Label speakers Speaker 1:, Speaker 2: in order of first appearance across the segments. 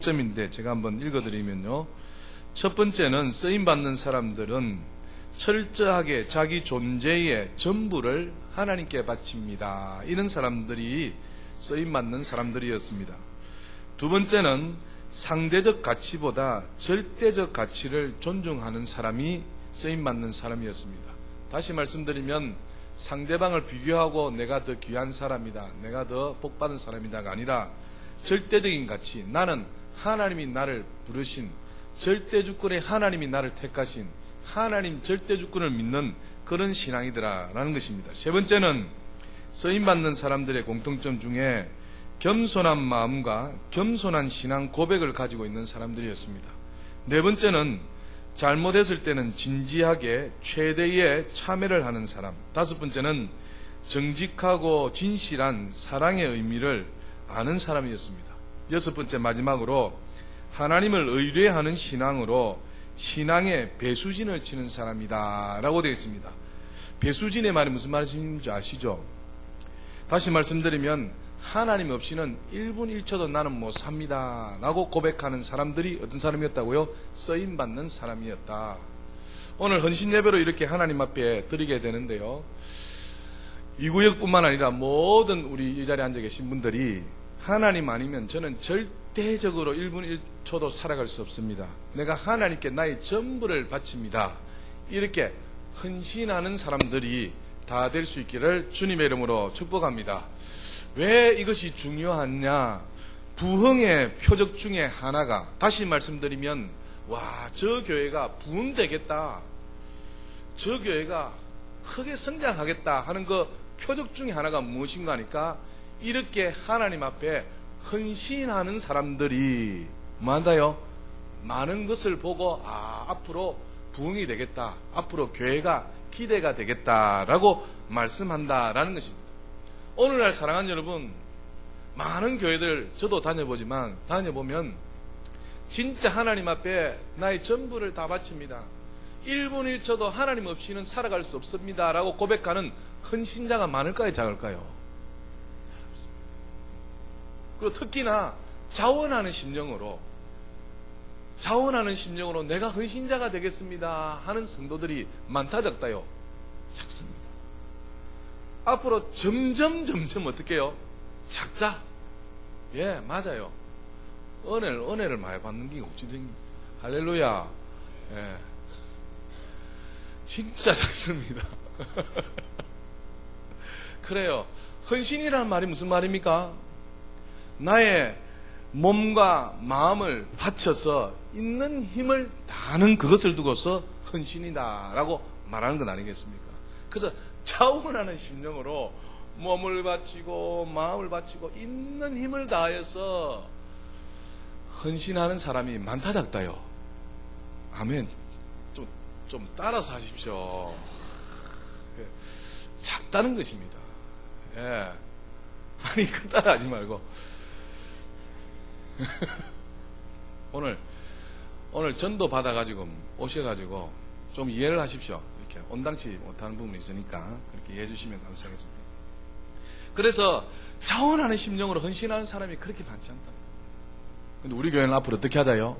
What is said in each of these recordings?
Speaker 1: 점인데 제가 한번 읽어드리면요. 첫 번째는 쓰임받는 사람들은 철저하게 자기 존재의 전부를 하나님께 바칩니다. 이런 사람들이 쓰임받는 사람들이었습니다. 두 번째는 상대적 가치보다 절대적 가치를 존중하는 사람이 쓰임받는 사람이었습니다. 다시 말씀드리면 상대방을 비교하고 내가 더 귀한 사람이다, 내가 더 복받은 사람이다가 아니라 절대적인 가치, 나는 하나님이 나를 부르신, 절대주권의 하나님이 나를 택하신 하나님 절대주권을 믿는 그런 신앙이더라라는 것입니다. 세 번째는 쓰임받는 사람들의 공통점 중에 겸손한 마음과 겸손한 신앙 고백을 가지고 있는 사람들이었습니다. 네 번째는 잘못했을 때는 진지하게 최대의 참회를 하는 사람. 다섯 번째는 정직하고 진실한 사랑의 의미를 아는 사람이었습니다. 여섯 번째 마지막으로 하나님을 의뢰하는 신앙으로 신앙의 배수진을 치는 사람이다 라고 되어 있습니다. 배수진의 말이 무슨 말인지 아시죠? 다시 말씀드리면 하나님 없이는 1분 1초도 나는 못 삽니다 라고 고백하는 사람들이 어떤 사람이었다고요? 쓰임받는 사람이었다. 오늘 헌신 예배로 이렇게 하나님 앞에 드리게 되는데요, 이 구역뿐만 아니라 모든 우리 이 자리에 앉아 계신 분들이 하나님 아니면 저는 절대적으로 1분 1초도 살아갈 수 없습니다. 내가 하나님께 나의 전부를 바칩니다. 이렇게 헌신하는 사람들이 다 될 수 있기를 주님의 이름으로 축복합니다. 왜 이것이 중요하냐? 부흥의 표적 중에 하나가, 다시 말씀드리면 와, 저 교회가 부흥되겠다, 저 교회가 크게 성장하겠다 하는 그 표적 중에 하나가 무엇인가 하니까 이렇게 하나님 앞에 헌신하는 사람들이 뭐한다요? 많은 것을 보고 앞으로 부흥이 되겠다, 앞으로 교회가 기대가 되겠다라고 말씀한다라는 것입니다. 오늘날 사랑하는 여러분, 많은 교회들 저도 다녀보면 진짜 하나님 앞에 나의 전부를 다 바칩니다, 1분 1초도 하나님 없이는 살아갈 수 없습니다 라고 고백하는 헌신자가 많을까요, 작을까요? 그리고 특히나 자원하는 심령으로 내가 헌신자가 되겠습니다 하는 성도들이 많다, 작다요? 작습니다. 앞으로 점점 어떻게 해요? 작다. 예, 맞아요. 은혜를 많이 받는 게 어찌 된, 할렐루야. 예. 진짜 작습니다. 그래요. 헌신이라는 말이 무슨 말입니까? 나의 몸과 마음을 바쳐서 있는 힘을 다하는 그것을 두고서 헌신이다라고 말하는 것 아니겠습니까? 그래서 자원하는 심령으로 몸을 바치고 마음을 바치고 있는 힘을 다해서 헌신하는 사람이 많다, 작다요? 아멘. 좀 따라서 하십시오. 작다는 것입니다. 예. 아니, 그 따라 하지 말고. 오늘 전도 받아가지고 오셔가지고 좀 이해를 하십시오. 이렇게 온당치 못하는 부분이 있으니까 그렇게 이해해 주시면 감사하겠습니다. 그래서 자원하는 심령으로 헌신하는 사람이 그렇게 많지 않다. 근데 우리 교회는 앞으로 어떻게 하자요?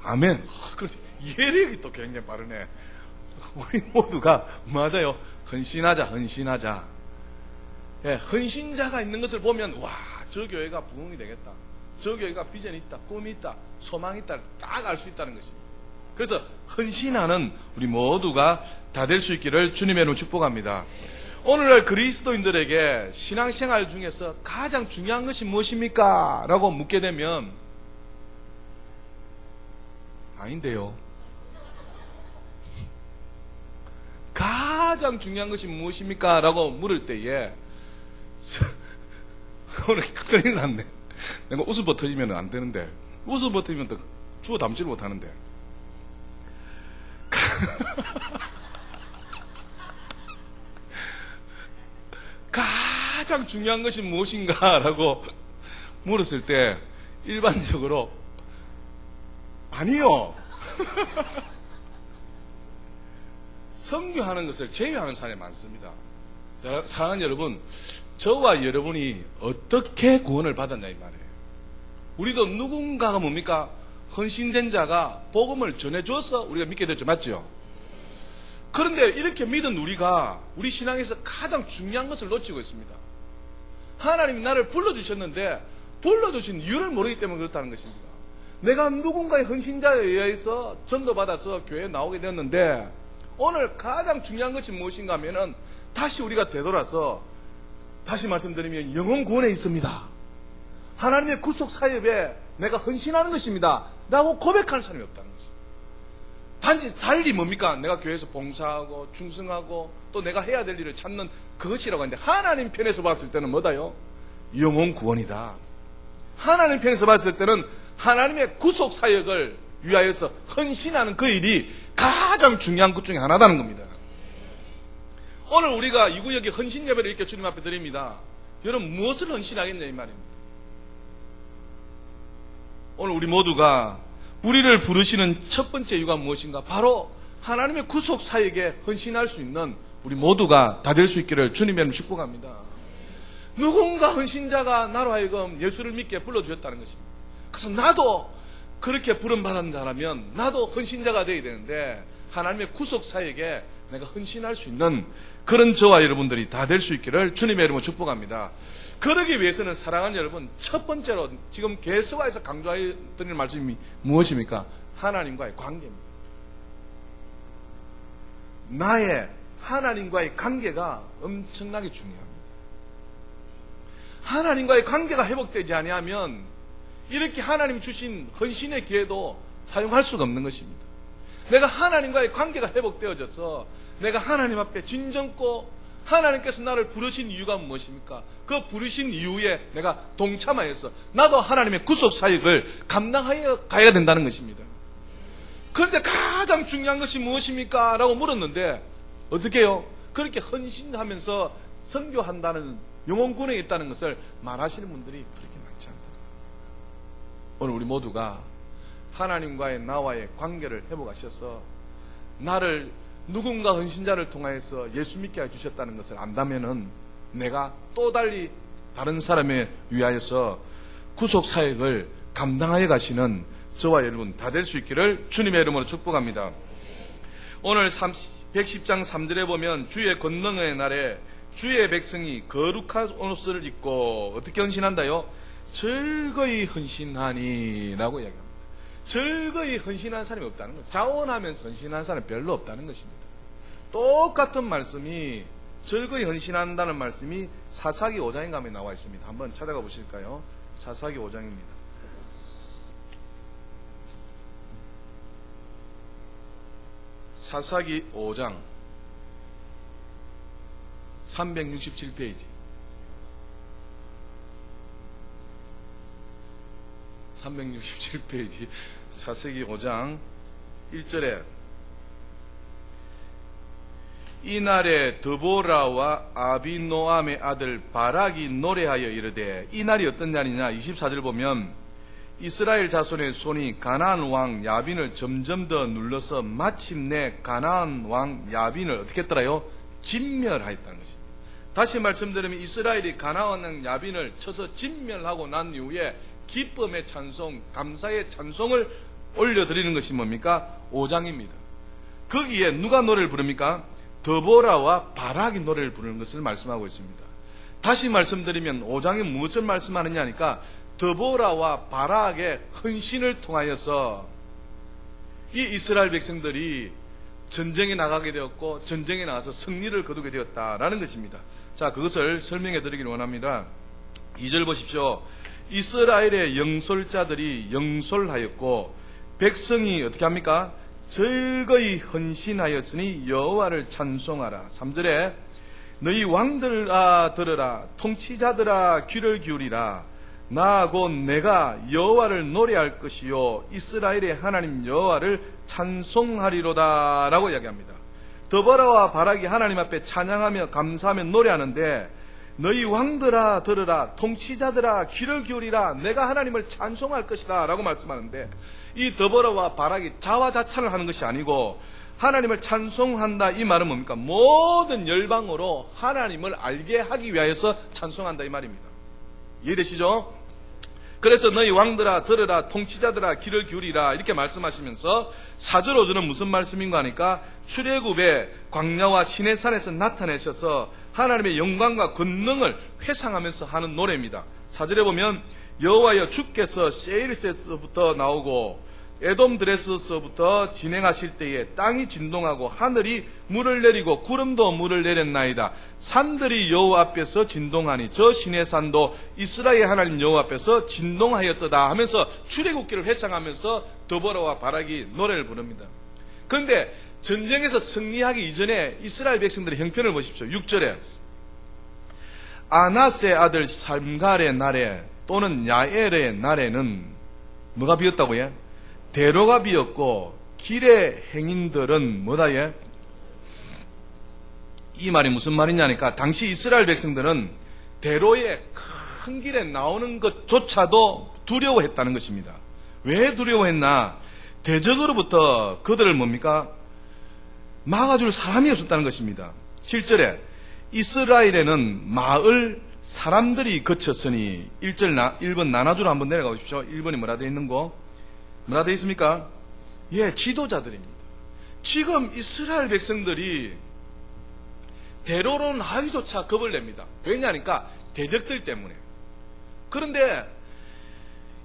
Speaker 1: 아멘. 그렇지. 이해력이 또 굉장히 빠르네. 우리 모두가 맞아요. 헌신하자. 예, 헌신자가 있는 것을 보면 와, 저 교회가 부흥이 되겠다, 저 교회가 비전이 있다, 꿈이 있다, 소망이 있다, 딱 알 수 있다는 것입니다. 그래서 헌신하는 우리 모두가 다 될 수 있기를 주님의 이름으로 축복합니다. 오늘날 그리스도인들에게 신앙생활 중에서 가장 중요한 것이 무엇입니까? 라고 묻게 되면 아닌데요. 가장 중요한 것이 무엇입니까? 라고 물을 때에 오늘 큰일 났네. 내가 웃음 버터지면 안 되는데, 웃음 버터지면 또 주워 담지를 못하는데. 가장 중요한 것이 무엇인가? 라고 물었을 때 일반적으로 아니요. 선교하는 것을 제외하는 사람이 많습니다. 자, 사랑하는 여러분, 저와 여러분이 어떻게 구원을 받았냐 이 말이에요. 우리도 누군가가 뭡니까? 헌신된 자가 복음을 전해줘서 우리가 믿게 됐죠. 맞죠? 그런데 이렇게 믿은 우리가 우리 신앙에서 가장 중요한 것을 놓치고 있습니다. 하나님이 나를 불러주셨는데 불러주신 이유를 모르기 때문에 그렇다는 것입니다. 내가 누군가의 헌신자에 의해서 전도받아서 교회에 나오게 되었는데 오늘 가장 중요한 것이 무엇인가 하면은 다시 우리가 되돌아서 다시 말씀드리면 영혼 구원에 있습니다. 하나님의 구속 사역에 내가 헌신하는 것입니다. 라고 고백하는 사람이 없다는 것입니다. 단지 달리 뭡니까? 내가 교회에서 봉사하고 충성하고 또 내가 해야 될 일을 찾는 그것이라고 하는데 하나님 편에서 봤을 때는 뭐다요? 영혼 구원이다. 하나님 편에서 봤을 때는 하나님의 구속 사역을 위하여서 헌신하는 그 일이 가장 중요한 것 중에 하나다는 겁니다. 오늘 우리가 이 구역에 헌신 예배를 이렇게 주님 앞에 드립니다. 여러분 무엇을 헌신하겠냐 이 말입니다. 오늘 우리 모두가 우리를 부르시는 첫 번째 이유가 무엇인가? 바로 하나님의 구속 사역에 헌신할 수 있는 우리 모두가 다 될 수 있기를 주님의 이름으로 축복합니다. 누군가 헌신자가 나로 하여금 예수를 믿게 불러주셨다는 것입니다. 그래서 나도 그렇게 부름받은 자라면 나도 헌신자가 되어야 되는데 하나님의 구속 사역에 내가 헌신할 수 있는 그런 저와 여러분들이 다 될 수 있기를 주님의 이름으로 축복합니다. 그러기 위해서는 사랑하는 여러분, 첫 번째로 지금 계속해서 강조해 드리는 말씀이 무엇입니까? 하나님과의 관계입니다. 나의 하나님과의 관계가 엄청나게 중요합니다. 하나님과의 관계가 회복되지 아니하면 이렇게 하나님이 주신 헌신의 기회도 사용할 수가 없는 것입니다. 내가 하나님과의 관계가 회복되어져서 내가 하나님 앞에 진정고 하나님께서 나를 부르신 이유가 무엇입니까? 그 부르신 이유에 내가 동참하여서 나도 하나님의 구속 사역을 감당하여 가야 된다는 것입니다. 그런데 가장 중요한 것이 무엇입니까? 라고 물었는데 어떻게 해요? 그렇게 헌신하면서 선교한다는 영혼군에 있다는 것을 말하시는 분들이 그렇게 많지 않다. 오늘 우리 모두가 하나님과의 나와의 관계를 회복하셔서 나를 누군가 헌신자를 통하여서 예수 믿게 해주셨다는 것을 안다면은 내가 또 달리 다른 사람에 위하여서 구속 사역을 감당하여 가시는 저와 여러분 다 될 수 있기를 주님의 이름으로 축복합니다. 오늘 110장 3절에 보면 주의 권능의 날에 주의 백성이 거룩한 옷을 입고 어떻게 헌신한다요? 즐거이 헌신하니 라고 이야기합니다. 즐거이 헌신하는 사람이 없다는 거예요. 자원하면서 헌신하는 사람이 별로 없다는 것입니다. 똑같은 말씀이 즐거이 헌신한다는 말씀이 사사기 5장에 가면 나와 있습니다. 한번 찾아가 보실까요? 사사기 5장입니다. 사사기 5장 367페이지 367페이지 사사기 5장 1절에 이날에 드보라와 아비노암의 아들 바락이 노래하여 이르되, 이날이 어떤 날이냐? 24절 보면 이스라엘 자손의 손이 가나안 왕 야빈을 점점 더 눌러서 마침내 가나안 왕 야빈을 어떻게 했더라요? 진멸하였다는 것입니다. 다시 말씀드리면 이스라엘이 가나안 왕 야빈을 쳐서 진멸하고 난 이후에 기쁨의 찬송, 감사의 찬송을 올려드리는 것이 뭡니까? 5장입니다. 거기에 누가 노래를 부릅니까? 드보라와 바락이 노래를 부르는 것을 말씀하고 있습니다. 다시 말씀드리면 5장이 무엇을 말씀하느냐 하니까 드보라와 바락의 헌신을 통하여서 이 이스라엘 백성들이 전쟁에 나가게 되었고 전쟁에 나가서 승리를 거두게 되었다라는 것입니다. 자, 그것을 설명해 드리기를 원합니다. 2절 보십시오. 이스라엘의 영솔자들이 영솔하였고 백성이 어떻게 합니까? 즐거이 헌신하였으니 여호와를 찬송하라. 3절에 너희 왕들아 들으라, 통치자들아 귀를 기울이라. 나 곧 내가 여호와를 노래할 것이요 이스라엘의 하나님 여호와를 찬송하리로다 라고 이야기합니다. 드보라와 바락이 하나님 앞에 찬양하며 감사하며 노래하는데 너희 왕들아 들으라, 통치자들아 귀를 기울이라, 내가 하나님을 찬송할 것이다 라고 말씀하는데, 이 드보라와 바락이 자화자찬을 하는 것이 아니고 하나님을 찬송한다 이 말은 뭡니까? 모든 열방으로 하나님을 알게 하기 위하여서 찬송한다 이 말입니다. 이해되시죠? 그래서 너희 왕들아 들으라, 통치자들아 귀를 기울이라 이렇게 말씀하시면서 4절 5절은 무슨 말씀인가 하니까 출애굽의 광야와 시내산에서 나타내셔서 하나님의 영광과 권능을 회상하면서 하는 노래입니다. 4절에 보면 여호와여 주께서 세일세스부터 나오고 에돔 드레스서부터 진행하실 때에 땅이 진동하고 하늘이 물을 내리고 구름도 물을 내렸나이다. 산들이 여호와 앞에서 진동하니 저 시내 산도 이스라엘 하나님 여호와 앞에서 진동하였도다 하면서 출애굽기를 회상하면서 더보라와 바락이 노래를 부릅니다. 그런데 전쟁에서 승리하기 이전에 이스라엘 백성들의 형편을 보십시오. 6절에 아나스의 아들 삼갈의 날에 또는 야엘의 날에는 뭐가 비었다고요? 대로가 비었고 길의 행인들은 뭐다 예? 이 말이 무슨 말이냐니까 당시 이스라엘 백성들은 대로의 큰 길에 나오는 것조차도 두려워했다는 것입니다. 왜 두려워했나? 대적으로부터 그들을 뭡니까? 막아줄 사람이 없었다는 것입니다. 7절에 이스라엘에는 마을 사람들이 거쳤으니 1번 나눠주로 한번 내려가 보십시오. 1번이 뭐라 되어 있는 거? 뭐라 되어 있습니까? 예, 지도자들입니다. 지금 이스라엘 백성들이 대로로 나기조차 겁을 냅니다. 왜냐하니까 대적들 때문에. 그런데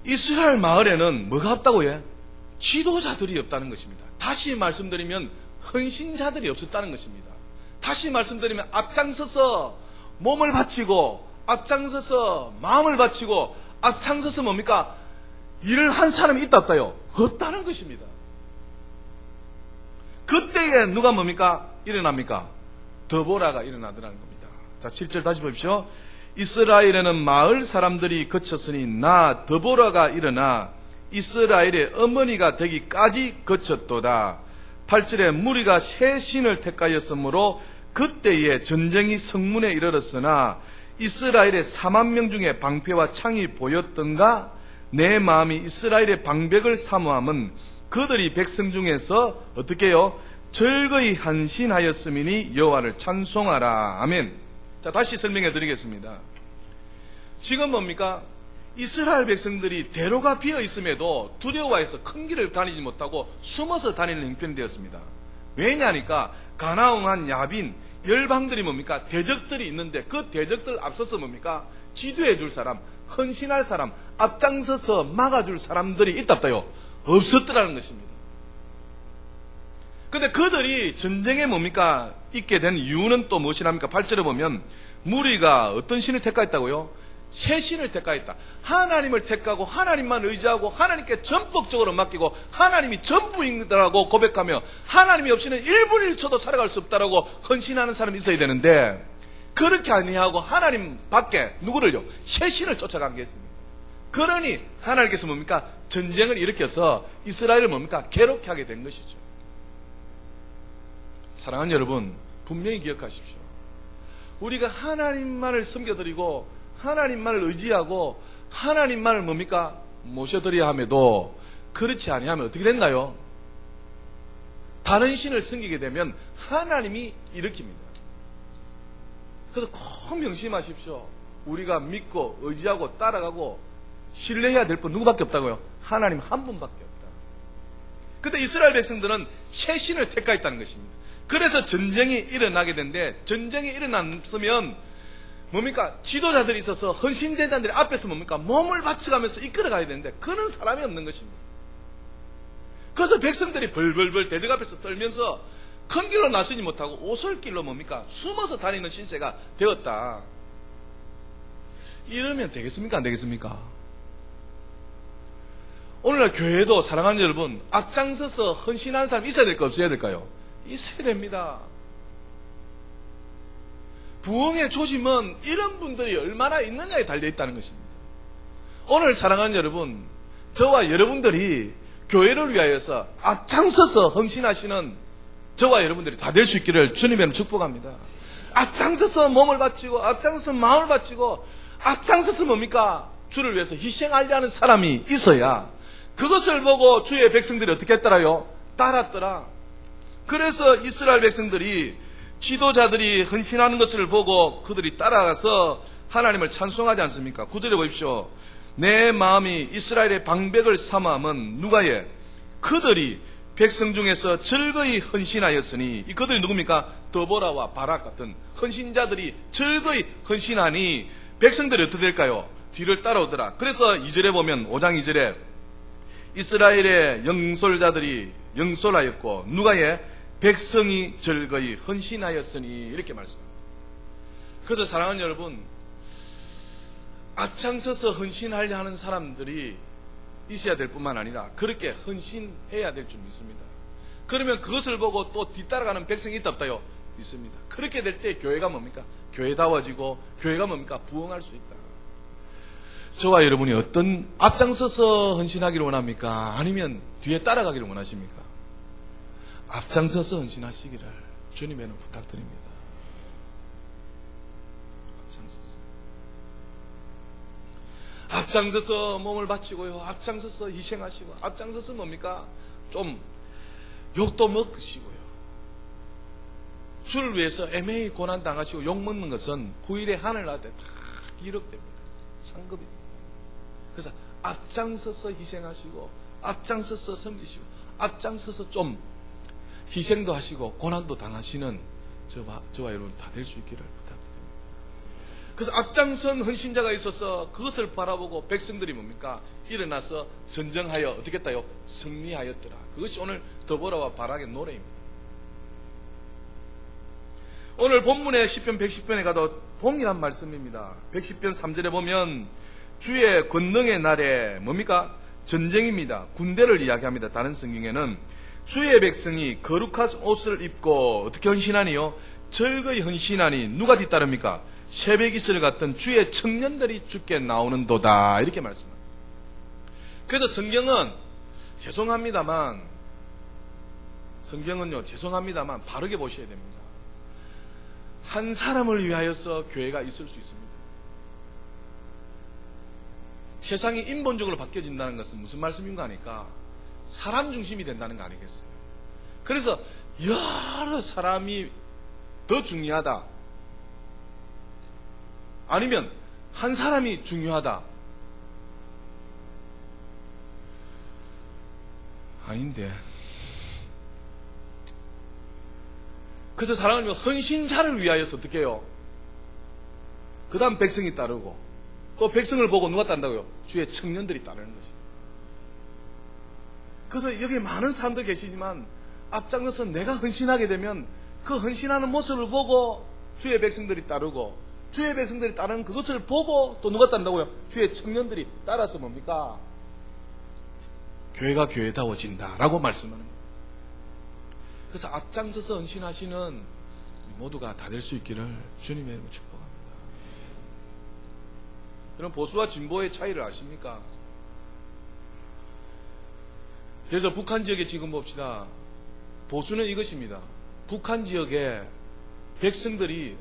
Speaker 1: 이스라엘 마을에는 뭐가 없다고 해? 지도자들이 없다는 것입니다. 다시 말씀드리면 헌신자들이 없었다는 것입니다. 다시 말씀드리면 앞장서서 몸을 바치고 앞장서서 마음을 바치고 앞장서서 뭡니까? 일을 한 사람이 있다 없다요? 없다는 것입니다. 그때에 누가 뭡니까? 일어납니까? 더보라가 일어나더라는 겁니다. 자, 7절 다시 보십시오. 이스라엘에는 마을 사람들이 거쳤으니 나 더보라가 일어나 이스라엘의 어머니가 되기까지 거쳤도다. 8절에 무리가 새 신을 택하였으므로 그때에 전쟁이 성문에 이르렀으나 이스라엘의 4만 명 중에 방패와 창이 보였던가? 내 마음이 이스라엘의 방백을 사모함은 그들이 백성 중에서 어떻게 해요? 즐거이 한신하였음이니 여호와를 찬송하라. 아멘. 자, 다시 설명해 드리겠습니다. 지금 뭡니까? 이스라엘 백성들이 대로가 비어 있음에도 두려워해서 큰 길을 다니지 못하고 숨어서 다니는 형편이 되었습니다. 왜냐하니까 가나안한 야빈 열방들이 뭡니까? 대적들이 있는데 그 대적들 앞서서 뭡니까? 지도해 줄 사람, 헌신할 사람, 앞장서서 막아줄 사람들이 있답다요. 없었더라는 것입니다. 근데 그들이 전쟁에 뭡니까? 있게 된 이유는 또 무엇이랍니까? 8절에 보면 무리가 어떤 신을 택하였다고요? 새 신을 택하였다. 하나님을 택하고 하나님만 의지하고 하나님께 전폭적으로 맡기고 하나님이 전부인다라고 고백하며 하나님이 없이는 1분 1초도 살아갈 수 없다라고 헌신하는 사람이 있어야 되는데 그렇게 아니하고 하나님 밖에 누구를요? 새 신을 쫓아간 게 있습니다. 그러니 하나님께서 뭡니까? 전쟁을 일으켜서 이스라엘을 뭡니까? 괴롭게 하게 된 것이죠. 사랑하는 여러분, 분명히 기억하십시오. 우리가 하나님만을 섬겨드리고 하나님만을 의지하고 하나님만을 뭡니까? 모셔드려야 함에도 그렇지 아니하면 어떻게 된가요? 다른 신을 섬기게 되면 하나님이 일으킵니다. 그래서 꼭 명심하십시오. 우리가 믿고 의지하고 따라가고 신뢰해야 될 분 누구밖에 없다고요? 하나님 한 분밖에 없다. 그런데 이스라엘 백성들은 새 신을 택하였다는 것입니다. 그래서 전쟁이 일어나게 된데 전쟁이 일어났으면 뭡니까? 지도자들이 있어서 헌신대장들이 앞에서 뭡니까? 몸을 바쳐가면서 이끌어가야 되는데 그런 사람이 없는 것입니다. 그래서 백성들이 벌벌벌 대적 앞에서 떨면서 큰 길로 나서지 못하고 오솔길로 뭡니까? 숨어서 다니는 신세가 되었다. 이러면 되겠습니까? 안 되겠습니까? 오늘날 교회도 사랑하는 여러분, 앞장서서 헌신하는 사람이 있어야 될까 없어야 될까요? 있어야 됩니다. 부흥의 조짐은 이런 분들이 얼마나 있느냐에 달려있다는 것입니다. 오늘 사랑하는 여러분, 저와 여러분들이 교회를 위하여서 앞장서서 헌신하시는 저와 여러분들이 다 될 수 있기를 주님의 축복합니다. 앞장서서 몸을 바치고 앞장서서 마음을 바치고 앞장서서 뭡니까? 주를 위해서 희생하려 하는 사람이 있어야 그것을 보고 주의 백성들이 어떻게 했더라요? 따랐더라. 그래서 이스라엘 백성들이 지도자들이 헌신하는 것을 보고 그들이 따라가서 하나님을 찬송하지 않습니까? 9절에 보십시오. 내 마음이 이스라엘의 방백을 삼아함은 누가 해? 그들이 백성 중에서 즐거이 헌신하였으니, 이 그들이 누굽니까? 더보라와 바락 같은 헌신자들이 즐거이 헌신하니 백성들이 어떻게 될까요? 뒤를 따라오더라. 그래서 2절에 보면 5장 2절에 이스라엘의 영솔자들이 영솔하였고 누가 해? 백성이 즐거이 헌신하였으니, 이렇게 말씀합니다. 그래서 사랑하는 여러분, 앞장서서 헌신하려 하는 사람들이 있어야 될 뿐만 아니라 그렇게 헌신해야 될 줄 믿습니다. 그러면 그것을 보고 또 뒤따라가는 백성이 있다 없다요? 있습니다. 그렇게 될 때 교회가 뭡니까? 교회다워지고 교회가 뭡니까? 부흥할 수 있다. 저와 여러분이 어떤 앞장서서 헌신하기를 원합니까? 아니면 뒤에 따라가기를 원하십니까? 앞장서서 헌신하시기를 주님에는 부탁드립니다. 앞장서서 몸을 바치고요, 앞장서서 희생하시고, 앞장서서 뭡니까? 좀 욕도 먹으시고요, 주를 위해서 애매히 고난 당하시고 욕 먹는 것은 후일에 하늘 아래 다 기록됩니다. 상급입니다. 그래서 앞장서서 희생하시고, 앞장서서 섬기시고, 앞장서서 좀 희생도 하시고 고난도 당하시는 저와 여러분 다 될 수 있기를 부탁드립니다. 그래서 앞장선 헌신자가 있어서 그것을 바라보고 백성들이 뭡니까? 일어나서 전쟁하여 어떻게 했다요? 승리하였더라. 그것이 오늘 더보라와 바락의 노래입니다. 오늘 본문의 시편 110편에 가도 동일한 말씀입니다. 110편 3절에 보면 주의 권능의 날에 뭡니까? 전쟁입니다. 군대를 이야기합니다. 다른 성경에는 주의 백성이 거룩한 옷을 입고 어떻게 헌신하니요? 즐거이 헌신하니 누가 뒤따릅니까? 새벽이슬 같은 주의 청년들이 주께 나오는도다, 이렇게 말씀합니다. 그래서 성경은요, 죄송합니다만 바르게 보셔야 됩니다. 한 사람을 위하여서 교회가 있을 수 있습니다. 세상이 인본적으로 바뀌어진다는 것은 무슨 말씀인가 하니까 사람 중심이 된다는 거 아니겠어요? 그래서 여러 사람이 더 중요하다, 아니면 한 사람이 중요하다, 아닌데. 그래서 사랑하는 헌신자를 위하여서 어떻게 해요? 그 다음 백성이 따르고, 또 백성을 보고 누가 따른다고요? 주의 청년들이 따르는 것입니다. 그래서 여기 많은 사람들 계시지만 앞장서서 내가 헌신하게 되면 그 헌신하는 모습을 보고 주의 백성들이 따르고, 주의 백성들이 따르는 그것을 보고 또 누가 따른다고요? 주의 청년들이 따라서 뭡니까? 교회가 교회다워진다라고 말씀하는 거예요. 그래서 앞장서서 헌신하시는 모두가 다 될 수 있기를 주님의 이름으로 축복합니다. 여러분, 보수와 진보의 차이를 아십니까? 그래서 북한 지역에 지금 봅시다. 보수는 이것입니다. 북한 지역에 백성들이,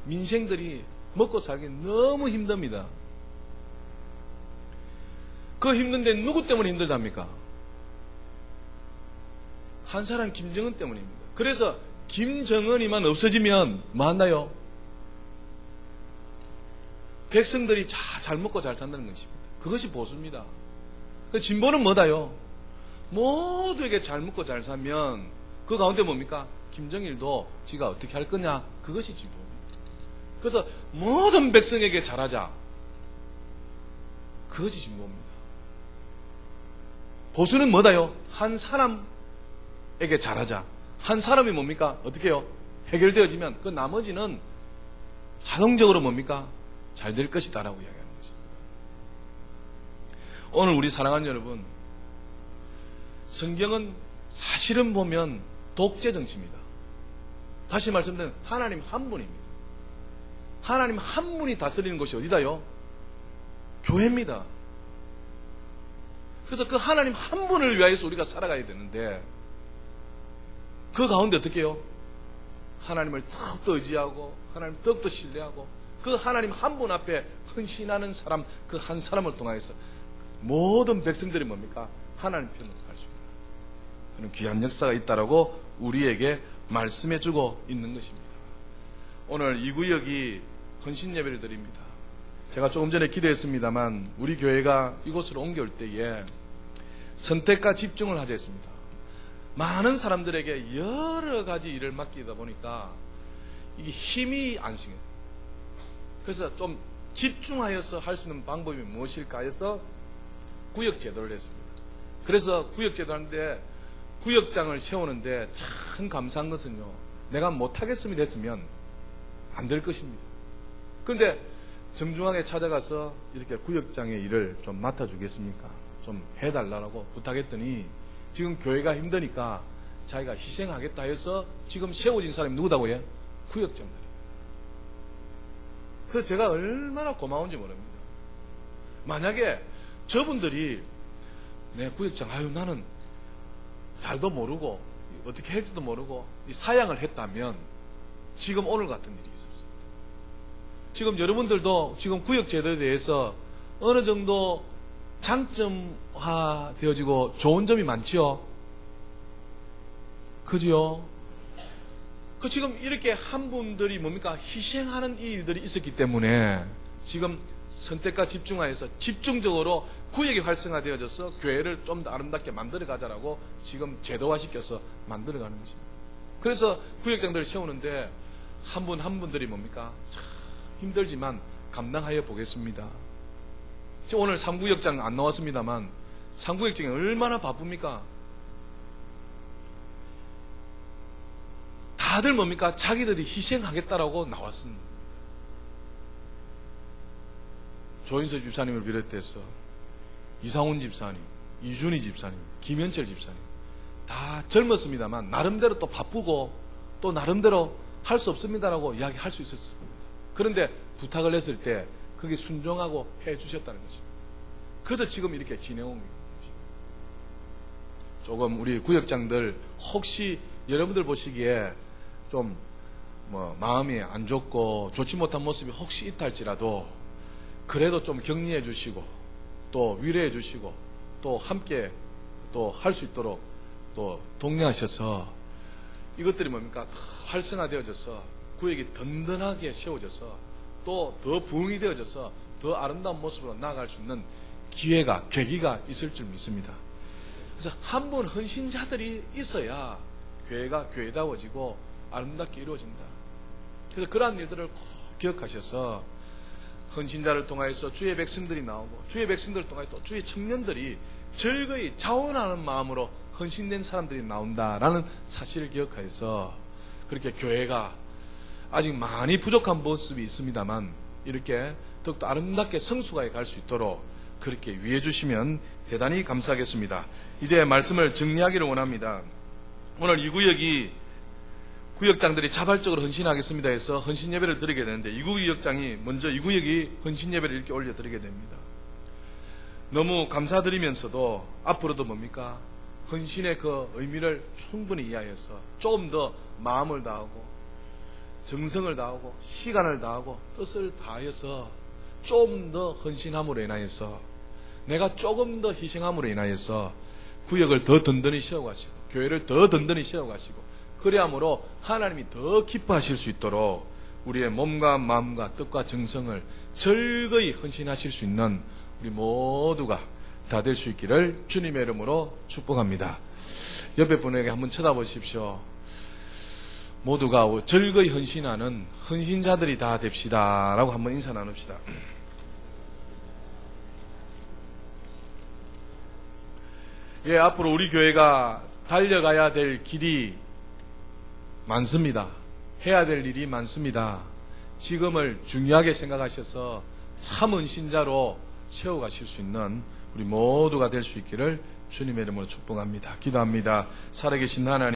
Speaker 1: 민생들이 먹고 살기 너무 힘듭니다. 그 힘든데 누구 때문에 힘들답니까? 한 사람 김정은 때문입니다. 그래서 김정은이만 없어지면 뭐 한다요? 백성들이 잘 먹고 잘 산다는 것입니다. 그것이 보수입니다. 진보는 뭐다요? 모두에게 잘 먹고 잘 살면 그 가운데 뭡니까? 김정일도 지가 어떻게 할 거냐? 그것이 진보입니다. 그래서 모든 백성에게 잘하자. 그것이 진보입니다. 보수는 뭐다요? 한 사람에게 잘하자. 한 사람이 뭡니까? 어떻게 해요? 해결되어지면 그 나머지는 자동적으로 뭡니까? 잘 될 것이다 라고 이야기하는 것입니다. 오늘 우리 사랑하는 여러분, 성경은 사실은 보면 독재 정치입니다. 다시 말씀드리면 하나님 한 분입니다. 하나님 한 분이 다스리는 것이 어디다요? 교회입니다. 그래서 그 하나님 한 분을 위하여서 우리가 살아가야 되는데, 그 가운데 어떻게 해요? 하나님을 더욱더 의지하고 하나님 더욱더 신뢰하고 그 하나님 한 분 앞에 헌신하는 사람, 그 한 사람을 통해서 모든 백성들이 뭡니까? 하나님 편으로 갈 수 있는 그런 귀한 역사가 있다라고 우리에게 말씀해주고 있는 것입니다. 오늘 이 구역이 헌신 예배를 드립니다. 제가 조금 전에 기도했습니다만 우리 교회가 이곳으로 옮겨올 때에 선택과 집중을 하자 했습니다. 많은 사람들에게 여러 가지 일을 맡기다 보니까 이게 힘이 안 생겨요. 그래서 좀 집중하여서 할 수 있는 방법이 무엇일까 해서 구역제도를 했습니다. 그래서 구역제도 하는데 구역장을 세우는데 참 감사한 것은요, 내가 못하겠음이 됐으면 안 될 것입니다. 그런데 정중하게 찾아가서 이렇게 구역장의 일을 좀 맡아주겠습니까? 좀 해달라고 부탁했더니 지금 교회가 힘드니까 자기가 희생하겠다 해서 지금 세워진 사람이 누구다고 해요? 구역장들이에요. 그래서 제가 얼마나 고마운지 모릅니다. 만약에 저분들이 내 구역장, 나는 잘도 모르고 어떻게 할지도 모르고 사양을 했다면 지금 오늘 같은 일이 있었어요. 지금 여러분들도 지금 구역제도에 대해서 어느 정도 장점화 되어지고 좋은 점이 많지요? 그죠? 지금 이렇게 한 분들이 뭡니까? 희생하는 이 일들이 있었기 때문에 지금 선택과 집중하여서 집중적으로 구역이 활성화되어져서 교회를 좀 더 아름답게 만들어 가자라고 지금 제도화시켜서 만들어 가는 것입니다. 그래서 구역장들을 세우는데 한 분 한 분들이 뭡니까? 참 힘들지만 감당하여 보겠습니다. 오늘 3구역장 안 나왔습니다만 3구역장이 얼마나 바쁩니까? 다들 뭡니까? 자기들이 희생하겠다라고 나왔습니다. 조인서 집사님을 비롯해서 이상훈 집사님, 이준희 집사님, 김현철 집사님 다 젊었습니다만 나름대로 또 바쁘고 또 나름대로 할 수 없습니다라고 이야기할 수 있었습니다. 그런데 부탁을 했을 때 그게 순종하고 해 주셨다는 것입니다. 그래서 지금 이렇게 진행하고 있는 것입니다. 조금 우리 구역장들 혹시 여러분들 보시기에 좀 마음이 안 좋고 좋지 못한 모습이 혹시 있다 할지라도 그래도 좀 격려해 주시고 또 위로해 주시고 또 함께 또 할 수 있도록 또 독려하셔서 이것들이 뭡니까? 활성화되어져서 구역이 든든하게 세워져서 또 더 부흥이 되어져서 더 아름다운 모습으로 나아갈 수 있는 기회가, 계기가 있을 줄 믿습니다. 그래서 한 분 헌신자들이 있어야 교회가 교회다워지고 아름답게 이루어진다. 그래서 그러한 일들을 꼭 기억하셔서 헌신자를 통하여서 주의 백성들이 나오고 주의 백성들을 통하여 또 주의 청년들이 즐거이 자원하는 마음으로 헌신된 사람들이 나온다라는 사실을 기억하여서 그렇게 교회가 아직 많이 부족한 모습이 있습니다만 이렇게 더욱더 아름답게 성숙하게 갈 수 있도록 그렇게 위해 주시면 대단히 감사하겠습니다. 이제 말씀을 정리하기를 원합니다. 오늘 이 구역이 구역장들이 자발적으로 헌신하겠습니다 해서 헌신 예배를 드리게 되는데 이 구역장이 먼저 이 구역이 헌신 예배를 이렇게 올려드리게 됩니다. 너무 감사드리면서도 앞으로도 뭡니까? 헌신의 그 의미를 충분히 이해해서 조금 더 마음을 다하고 정성을 다하고 시간을 다하고 뜻을 다하여서 좀 더 헌신함으로 인하여서 내가 조금 더 희생함으로 인하여서 구역을 더 든든히 세워가시고 교회를 더 든든히 세워가시고 그래야므로 하나님이 더 기뻐하실 수 있도록 우리의 몸과 마음과 뜻과 정성을 즐거이 헌신하실 수 있는 우리 모두가 다 될 수 있기를 주님의 이름으로 축복합니다. 옆에 분에게 한번 쳐다보십시오. 모두가 즐거이 헌신하는 헌신자들이 다 됩시다 라고 한번 인사 나눕시다. 예, 앞으로 우리 교회가 달려가야 될 길이 많습니다. 해야 될 일이 많습니다. 지금을 중요하게 생각하셔서 참 헌신자로 세워가실 수 있는 우리 모두가 될 수 있기를 주님의 이름으로 축복합니다. 기도합니다. 살아계신 하나님